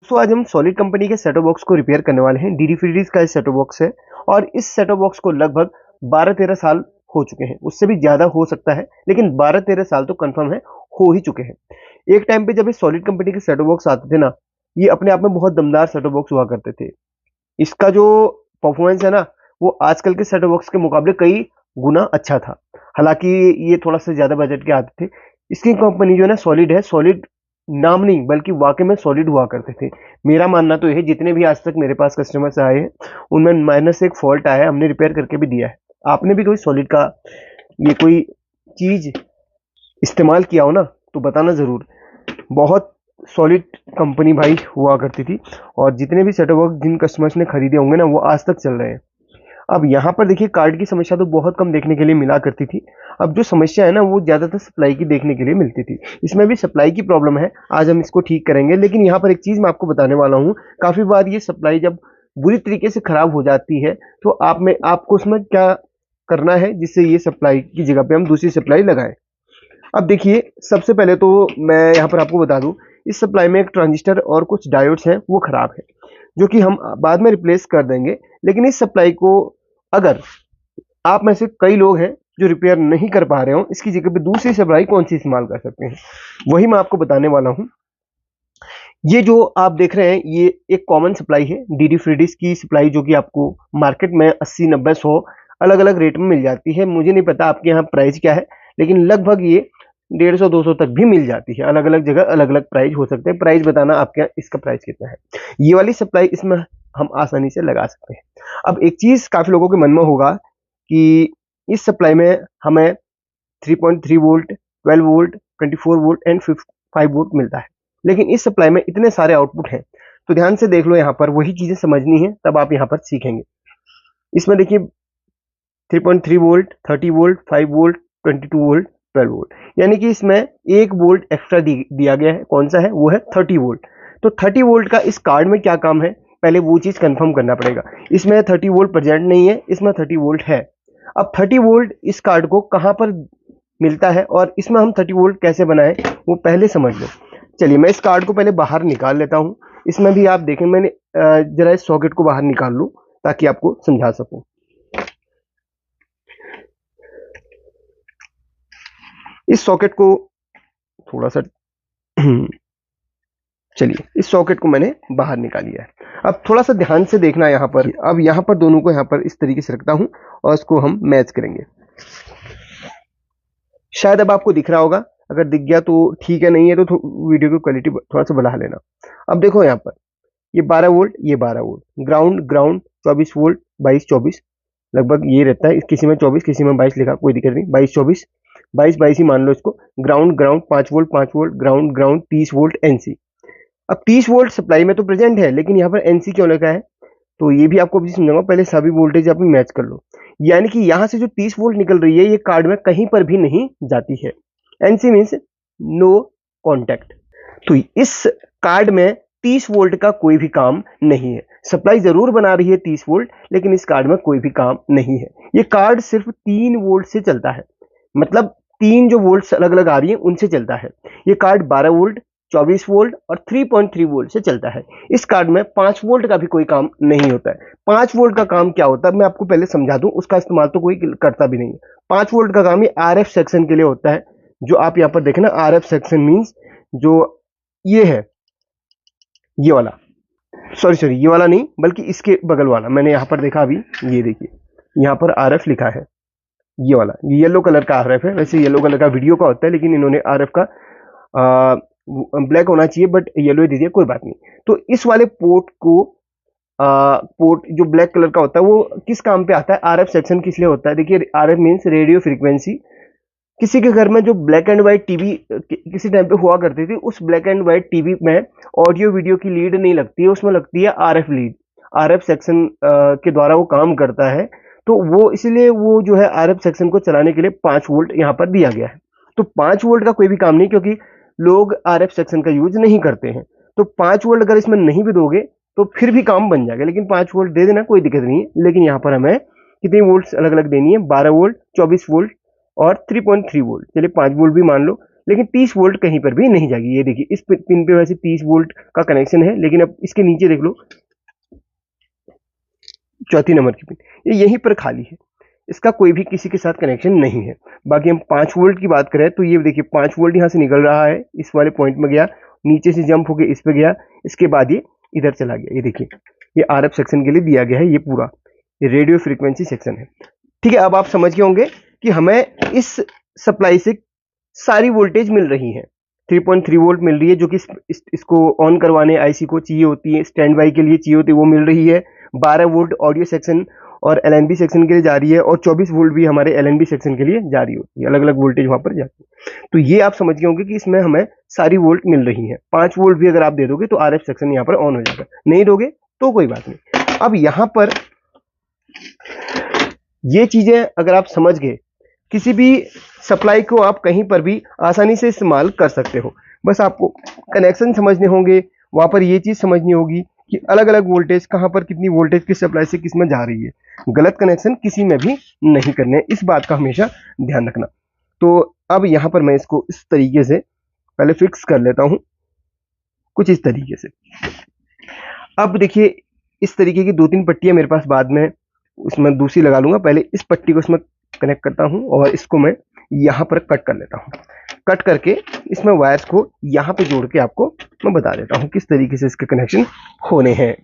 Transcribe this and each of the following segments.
दोस्तों आज हम सॉलिड कंपनी के सेटअप बॉक्स को रिपेयर करने वाले हैं। डीडी फ्रीडीज का सेटअप बॉक्स है और इस सेटअप बॉक्स को लगभग 12-13 साल हो चुके हैं। उससे भी ज्यादा हो सकता है, लेकिन 12-13 साल तो कंफर्म है, हो ही चुके हैं। एक टाइम पे जब ये सॉलिड कंपनी के सेटअप बॉक्स आते थे ना, ये अपने आप में बहुत दमदार सेटअप बॉक्स हुआ करते थे। इसका जो परफॉर्मेंस है ना, वो आजकल के सेटअप बॉक्स के मुकाबले कई गुना अच्छा था। हालांकि ये थोड़ा सा ज्यादा बजट के आते थे। इसकी कंपनी जो है ना, सॉलिड है। सॉलिड नाम नहीं बल्कि वाकई में सॉलिड हुआ करते थे। मेरा मानना तो यह है, जितने भी आज तक मेरे पास कस्टमर्स आए हैं उनमें माइनस एक फॉल्ट आया है, हमने रिपेयर करके भी दिया है। आपने भी कोई सॉलिड का ये कोई चीज इस्तेमाल किया हो ना, तो बताना जरूर। बहुत सॉलिड कंपनी भाई हुआ करती थी और जितने भी सेटअप बॉक्स जिन कस्टमर्स ने खरीदे होंगे ना, वो आज तक चल रहे हैं। अब यहाँ पर देखिए, कार्ड की समस्या तो बहुत कम देखने के लिए मिला करती थी। अब जो समस्या है ना, वो ज्यादातर सप्लाई की देखने के लिए मिलती थी। इसमें भी सप्लाई की प्रॉब्लम है, आज हम इसको ठीक करेंगे। लेकिन यहाँ पर एक चीज मैं आपको बताने वाला हूँ, काफी बार ये सप्लाई जब बुरी तरीके से खराब हो जाती है, तो आपको उसमें क्या करना है जिससे ये सप्लाई की जगह पे हम दूसरी सप्लाई लगाएं। अब देखिए, सबसे पहले तो मैं यहाँ पर आपको बता दूं, इस सप्लाई में एक ट्रांजिस्टर और कुछ डायोड्स हैं, वो खराब है, जो कि हम बाद में रिप्लेस कर देंगे। लेकिन इस सप्लाई को अगर आप में से कई लोग हैं जो रिपेयर नहीं कर पा रहे हो, इसकी जगह पे दूसरी सप्लाई कौन सी इस्तेमाल कर सकते हैं, वही मैं आपको बताने वाला हूं। ये जो आप देख रहे हैं, ये एक कॉमन सप्लाई है, डीडी फ्रीडीज की सप्लाई, जो कि आपको मार्केट में 80, 90, 100 अलग अलग रेट में मिल जाती है। मुझे नहीं पता आपके यहाँ प्राइस क्या है, लेकिन लगभग ये 150, 200 तक भी मिल जाती है। अलग अलग जगह अलग अलग प्राइस हो सकते हैं। प्राइस बताना आपके यहाँ इसका प्राइस कितना है। ये वाली सप्लाई इसमें हम आसानी से लगा सकते हैं। अब एक चीज काफी लोगों के मन में होगा कि इस सप्लाई में हमें 3.3 volt, 12 volt, 24 volt and 5 volt मिलता है, लेकिन इस सप्लाई में इतने सारे आउटपुट हैं। तो ध्यान से देख लो, यहाँ पर वही चीजें समझनी है, तब आप यहाँ पर सीखेंगे। इसमें देखिए, 3.3 volt, 30 volt, 5 volt, 22 volt, 12 volt, यानी कि इसमें 1 वोल्ट एक्स्ट्रा दिया गया है। कौन सा है? वो है 30 वोल्ट। तो 30 वोल्ट का इस कार्ड में क्या काम है, पहले वो चीज कंफर्म करना पड़ेगा। इसमें 30 वोल्ट प्रेजेंट नहीं है, इसमें 30 वोल्ट है। अब 30 वोल्ट इस कार्ड को कहां पर मिलता है और इसमें हम 30 वोल्ट कैसे बनाएं, वो पहले समझ लो। चलिए, मैं इस कार्ड को पहले बाहर निकाल लेता हूं। इसमें भी आप देखें, मैंने जरा इस सॉकेट को बाहर निकाल लूं ताकि आपको समझा सकूं। इस सॉकेट को थोड़ा सा चलिए, इस सॉकेट को मैंने बाहर निकाल लिया है। अब थोड़ा सा ध्यान से देखना यहाँ पर। अब यहाँ पर दोनों को यहाँ पर इस तरीके से रखता हूं और इसको हम मैच करेंगे। शायद अब आपको दिख रहा होगा, अगर दिख गया तो ठीक है, नहीं है तो वीडियो की क्वालिटी थोड़ा सा बढ़ा लेना। अब देखो यहाँ पर, ये 12 वोल्ट, ये 12 वोल्ट, ग्राउंड ग्राउंड 24 वोल्ट, 22 24 लगभग ये रहता है। किसी में 24, किसी में 22 लिखा, कोई दिक्कत नहीं। 22 24, 22 22 ही मान लो इसको। Ground ground 5 volt 5 volt, ground ground 30 volt NC. अब 30 वोल्ट सप्लाई में तो प्रेजेंट है, लेकिन यहाँ पर एनसी क्यों लिखा है, तो ये भी आपको अभी समझाऊंगा। पहले सभी वोल्टेज आप मैच कर लो। यानी कि यहाँ से जो 30 वोल्ट निकल रही है, ये कार्ड में कहीं पर भी नहीं जाती है। NC means no contact. तो इस कार्ड में 30 वोल्ट का कोई भी काम नहीं है। सप्लाई जरूर बना रही है 30 वोल्ट, लेकिन इस कार्ड में कोई भी काम नहीं है। ये कार्ड सिर्फ 3 वोल्ट से चलता है, मतलब 3 जो वोल्ट्स अलग अलग आ रही है उनसे चलता है। ये कार्ड 12 वोल्ट, 24 वोल्ट और 3.3 वोल्ट से चलता है। इस कार्ड में 5 वोल्ट का भी कोई काम नहीं होता है। 5 वोल्ट का काम क्या होता है, मैं आपको पहले समझा दूं। उसका इस्तेमाल तो कोई करता भी नहीं है। 5 वोल्ट का काम ये आरएफ सेक्शन के लिए होता है। जो आप यहाँ पर देखें ना, आरएफ सेक्शन मीन्स जो ये है, ये वाला, सॉरी ये वाला नहीं बल्कि इसके बगल वाला। मैंने यहाँ पर देखा अभी, ये देखिए, यहाँ पर आरएफ लिखा है, ये वाला, ये येलो कलर का आरएफ है। वैसे येलो कलर का वीडियो का होता है, लेकिन इन्होंने आरएफ का ब्लैक होना चाहिए, बट येलो ही दीजिए, कोई बात नहीं। तो इस वाले पोर्ट को पोर्ट जो ब्लैक कलर का होता है, वो किस काम पे आता है? आरएफ सेक्शन किस लिए होता है? देखिए, आरएफ मीन्स रेडियो फ्रीक्वेंसी। किसी के घर में जो ब्लैक एंड व्हाइट टीवी किसी टाइम पे हुआ करती थी, उस ब्लैक एंड व्हाइट टीवी में ऑडियो वीडियो की लीड नहीं लगती है, उसमें लगती है आरएफ लीड। आरएफ सेक्शन के द्वारा वो काम करता है। तो वो इसलिए वो जो है आरएफ सेक्शन को चलाने के लिए 5 वोल्ट यहाँ पर दिया गया है। तो 5 वोल्ट का कोई भी काम नहीं, क्योंकि लोग आरएफ सेक्शन का यूज नहीं करते हैं। तो 5 वोल्ट अगर इसमें नहीं भी दोगे तो फिर भी काम बन जाएगा, लेकिन 5 वोल्ट दे देना, कोई दिक्कत नहीं है। लेकिन यहाँ पर हमें कितनी वोल्ट अलग अलग देनी है? 12 वोल्ट, 24 वोल्ट और 3.3 वोल्ट। चलिए 5 वोल्ट भी मान लो, लेकिन 30 वोल्ट कहीं पर भी नहीं जाएगी। ये देखिए इस पिन पे वैसे 30 वोल्ट का कनेक्शन है, लेकिन अब इसके नीचे देख लो चौथी नंबर की पिन, ये यहीं पर खाली है, इसका कोई भी किसी के साथ कनेक्शन नहीं है। बाकी हम 5 वोल्ट की बात करें तो ये देखिए 5 वोल्ट यहाँ से निकल रहा है, इस वाले पॉइंट में गया, नीचे से जंप होकर इस पे गया, इसके बाद ये इधर चला गया। ये देखिए ये आरएफ सेक्शन के लिए दिया गया है, ये पूरा ये रेडियो फ्रीक्वेंसी सेक्शन है। ठीक है, अब आप समझ गए होंगे कि हमें इस सप्लाई से सारी वोल्टेज मिल रही है। 3.3 वोल्ट मिल रही है, जो कि इसको ऑन करवाने आईसी को चाहिए होती है, स्टैंड बाई के लिए चाहिए होती है, वो मिल रही है। 12 वोल्ट ऑडियो सेक्शन और एलएनबी सेक्शन के लिए जा रही है, और 24 वोल्ट भी हमारे एलएनबी सेक्शन के लिए जा रही होती है, अलग अलग वोल्टेज वहां पर जाती है। तो ये आप समझ गए होंगे कि इसमें हमें सारी वोल्ट मिल रही है। 5 वोल्ट भी अगर आप दे दोगे तो आरएफ सेक्शन यहाँ पर ऑन हो जाएगा, नहीं दोगे तो कोई बात नहीं। अब यहाँ पर ये चीजें अगर आप समझ गए, किसी भी सप्लाई को आप कहीं पर भी आसानी से इस्तेमाल कर सकते हो। बस आपको कनेक्शन समझने होंगे, वहां पर ये चीज समझनी होगी कि अलग अलग वोल्टेज कहां पर कितनी वोल्टेज किस सप्लाई से किस में जा रही है। गलत कनेक्शन किसी में भी नहीं करने, इस बात का हमेशा ध्यान रखना। तो अब यहां पर मैं इसको इस तरीके से पहले फिक्स कर लेता हूं, कुछ इस तरीके से। अब देखिए इस तरीके की 2-3 पट्टियां मेरे पास बाद में उसमें दूसरी लगा लूंगा। पहले इस पट्टी को इसमें कनेक्ट करता हूं और इसको मैं यहां पर कट कर लेता हूं। कट करके इसमें वायर्स को यहां पे जोड़ के आपको मैं बता देता हूं किस तरीके से इसके कनेक्शन होने हैं।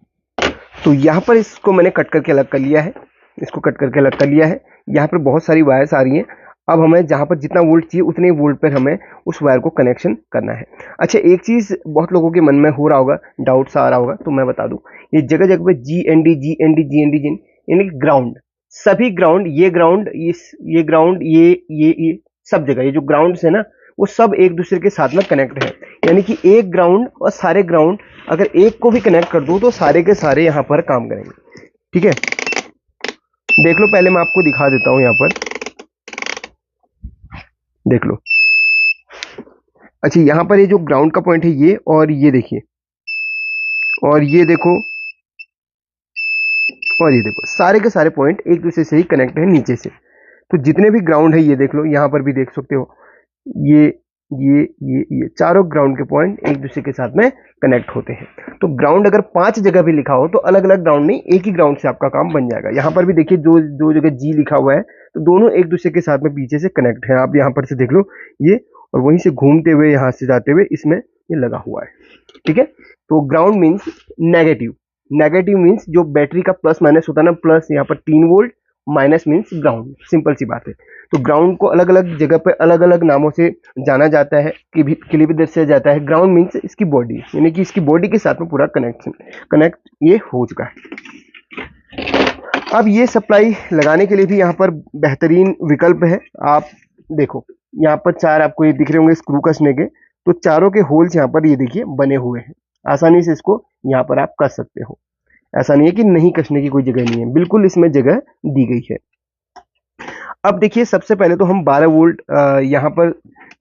तो यहां पर इसको मैंने कट करके अलग कर लिया है, इसको कट करके अलग कर लिया है। यहां पर बहुत सारी वायर्स आ रही हैं। अब हमें जहां पर जितना वोल्ट चाहिए उतने वोल्ट पर हमें उस वायर को कनेक्शन करना है। अच्छा, एक चीज बहुत लोगों के मन में हो रहा होगा, डाउट सा आ रहा होगा, तो मैं बता दूं, ये जगह जगह पे GND GND GND जिन यानी ग्राउंड, सभी ग्राउंड, ये ग्राउंड, ये ग्राउंड, ये सब जगह, ये जो ग्राउंड है ना, वो सब एक दूसरे के साथ में कनेक्ट है। यानी कि एक ग्राउंड और सारे ग्राउंड अगर एक को भी कनेक्ट कर दो तो सारे के सारे यहाँ पर काम करेंगे। ठीक है, देख लो, पहले मैं आपको दिखा देता हूं, यहाँ पर देख लो। अच्छा, यहाँ पर ये जो ग्राउंड का पॉइंट है ये, और ये देखिए, और ये देखो, और ये देखो, सारे के सारे पॉइंट एक दूसरे से ही कनेक्ट है नीचे से। तो जितने भी ग्राउंड है ये देख लो, यहाँ पर भी देख सकते हो, ये ये चारों ग्राउंड के पॉइंट एक दूसरे के साथ में कनेक्ट होते हैं। तो ग्राउंड अगर 5 जगह भी लिखा हो तो अलग अलग ग्राउंड नहीं, एक ही ग्राउंड से आपका काम बन जाएगा। यहाँ पर भी देखिए दो जगह G लिखा हुआ है, तो दोनों एक दूसरे के साथ में पीछे से कनेक्ट है। आप यहाँ पर से देख लो ये, और वहीं से घूमते हुए यहाँ से जाते हुए इसमें ये लगा हुआ है। ठीक है, तो ground means negative, negative means जो बैटरी का प्लस माइनस होता है ना, प्लस यहाँ पर 3 volt, minus means ground, simple सी बात है। तो ग्राउंड को अलग अलग जगह पे अलग अलग नामों से जाना जाता है, कि भी दर्शाया जाता है। ग्राउंड मीन्स इसकी बॉडी, यानी कि इसकी बॉडी के साथ में पूरा कनेक्ट ये हो चुका है। अब ये सप्लाई लगाने के लिए भी यहाँ पर बेहतरीन विकल्प है। आप देखो यहाँ पर 4 आपको ये दिख रहे होंगे स्क्रू कसने के, तो चारों के होल्स यहाँ पर ये देखिए बने हुए हैं, आसानी से इसको यहाँ पर आप कस सकते हो। ऐसा नहीं है कि नहीं कसने की कोई जगह नहीं है, बिल्कुल इसमें जगह दी गई है। अब देखिए सबसे पहले तो हम 12 वोल्ट यहाँ पर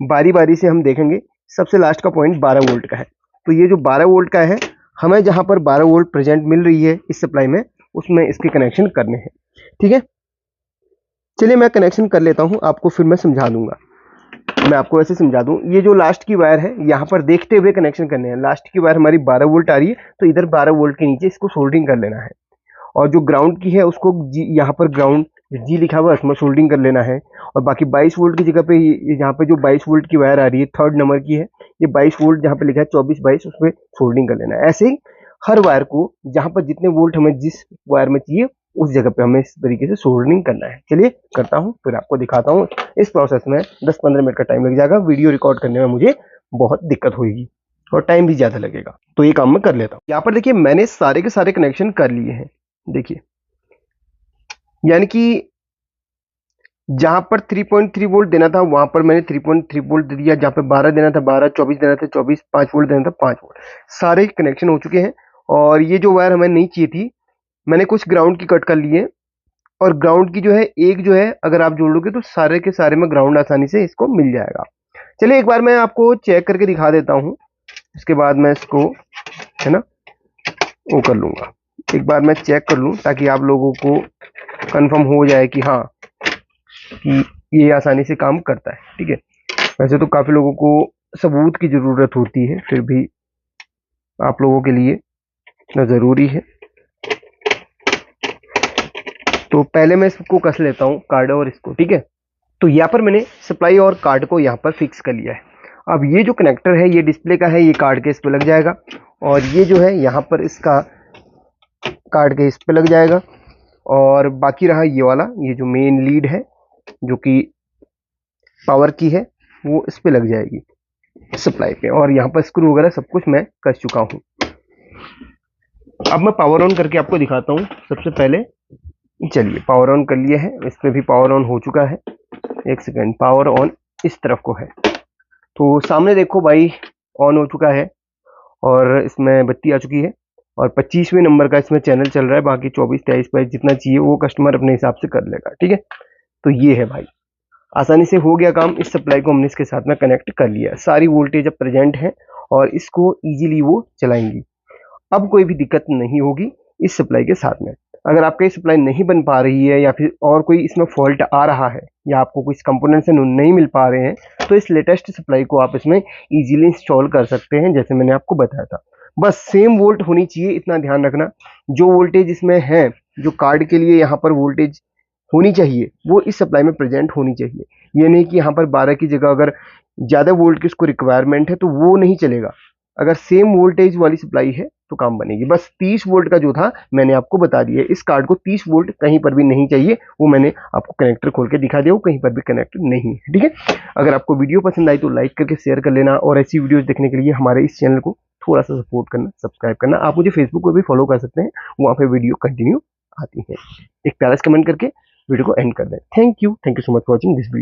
बारी बारी से हम देखेंगे। सबसे लास्ट का पॉइंट 12 वोल्ट का है, तो ये जो 12 वोल्ट का है, हमें जहां पर 12 वोल्ट प्रेजेंट मिल रही है इस सप्लाई में, उसमें इसके कनेक्शन करने हैं। ठीक है, चलिए मैं कनेक्शन कर लेता हूं, आपको फिर मैं समझा दूंगा। मैं आपको ऐसे समझा दूं, ये जो लास्ट की वायर है यहाँ पर देखते हुए कनेक्शन करने हैं। लास्ट की वायर हमारी 12 वोल्ट आ रही है, तो इधर 12 वोल्ट के नीचे इसको सोल्डरिंग कर लेना है। और जो ग्राउंड की है उसको यहाँ पर ग्राउंड G लिखा हुआ है उसमें सोल्डरिंग कर लेना है। और बाकी 22 वोल्ट की जगह पे यहाँ पे जो 22 वोल्ट की वायर आ रही है, 3rd नंबर की है, ये 22 वोल्ट जहाँ पे लिखा है 24-22, उसमें सोल्डरिंग कर लेना है। ऐसे ही हर वायर को जहाँ पर जितने वोल्ट हमें जिस वायर में चाहिए उस जगह पे हमें इस तरीके से सोल्डरिंग करना है। चलिए करता हूँ, फिर आपको दिखाता हूँ। इस प्रोसेस में 10-15 मिनट का टाइम लग जाएगा, वीडियो रिकॉर्ड करने में मुझे बहुत दिक्कत होगी और टाइम भी ज्यादा लगेगा, तो ये काम मैं कर लेता हूँ। यहाँ पर देखिए मैंने सारे के सारे कनेक्शन कर लिए हैं। देखिए, यानी कि जहां पर 3.3 वोल्ट देना था वहां पर मैंने 3.3 वोल्ट दे दिया, जहां पर 12 देना था 12, 24 देना था 24, 5 वोल्ट देना था 5 वोल्ट, सारे कनेक्शन हो चुके हैं। और ये जो वायर हमें नहीं चाहिए थी, मैंने कुछ ग्राउंड की कट कर ली है। और ग्राउंड की जो है एक जो है अगर आप जोड़ लोगे तो सारे के सारे में ग्राउंड आसानी से इसको मिल जाएगा। चलिए एक बार मैं आपको चेक करके दिखा देता हूँ, इसके बाद मैं इसको है ना वो कर लूंगा। एक बार मैं चेक कर लूँ ताकि आप लोगों को कंफर्म हो जाए कि हाँ कि ये आसानी से काम करता है। ठीक है, वैसे तो काफ़ी लोगों को सबूत की ज़रूरत होती है, फिर भी आप लोगों के लिए इतना ज़रूरी है। तो पहले मैं इसको कस लेता हूँ, कार्ड और इसको, ठीक है। तो यहाँ पर मैंने सप्लाई और कार्ड को यहाँ पर फिक्स कर लिया है। अब ये जो कनेक्टर है ये डिस्प्ले का है, ये कार्ड के इस पे लग जाएगा, और ये जो है यहाँ पर इसका कार्ड के इस पे लग जाएगा, और बाकी रहा ये वाला, ये जो मेन लीड है जो कि पावर की है, वो इस पे लग जाएगी सप्लाई पे, और यहाँ पर स्क्रू वगैरह सब कुछ मैं कस चुका हूँ। अब मैं पावर ऑन करके आपको दिखाता हूँ। सबसे पहले चलिए पावर ऑन कर लिए है, इस पे भी पावर ऑन हो चुका है। एक सेकेंड, पावर ऑन इस तरफ को है, तो सामने देखो भाई ऑन हो चुका है, और इसमें बत्ती आ चुकी है, और 25वें नंबर का इसमें चैनल चल रहा है। बाकी 24, 23 पर जितना चाहिए वो कस्टमर अपने हिसाब से कर लेगा, ठीक है। तो ये है भाई, आसानी से हो गया काम। इस सप्लाई को हमने इसके साथ में कनेक्ट कर लिया, सारी वोल्टेज अब प्रेजेंट है और इसको इजीली वो चलाएंगी। अब कोई भी दिक्कत नहीं होगी इस सप्लाई के साथ में। अगर आपका ये सप्लाई नहीं बन पा रही है, या फिर और कोई इसमें फॉल्ट आ रहा है, या आपको कुछ कंपोनेंट से नहीं मिल पा रहे हैं, तो इस लेटेस्ट सप्लाई को आप इसमें इजीली इंस्टॉल कर सकते हैं, जैसे मैंने आपको बताया था। बस सेम वोल्ट होनी चाहिए, इतना ध्यान रखना। जो वोल्टेज इसमें है, जो कार्ड के लिए यहाँ पर वोल्टेज होनी चाहिए, वो इस सप्लाई में प्रेजेंट होनी चाहिए। ये नहीं कि यहाँ पर 12 की जगह अगर ज़्यादा वोल्ट की उसको रिक्वायरमेंट है तो वो नहीं चलेगा। अगर सेम वोल्टेज वाली सप्लाई है तो काम बनेगी। बस 30 वोल्ट का जो था मैंने आपको बता दिया, इस कार्ड को 30 वोल्ट कहीं पर भी नहीं चाहिए, वो मैंने आपको कनेक्टर खोल के दिखा दिया, वो कहीं पर भी कनेक्ट नहीं है, ठीक है। अगर आपको वीडियो पसंद आई तो लाइक करके शेयर कर लेना, और ऐसी वीडियोस देखने के लिए हमारे इस चैनल को थोड़ा सा सपोर्ट करना, सब्सक्राइब करना। आप मुझे फेसबुक पर भी फॉलो कर सकते हैं, वहाँ पे वीडियो कंटिन्यू आती है। एक प्यारा कमेंट करके वीडियो को एंड कर दें। Thank you so much for watching this video.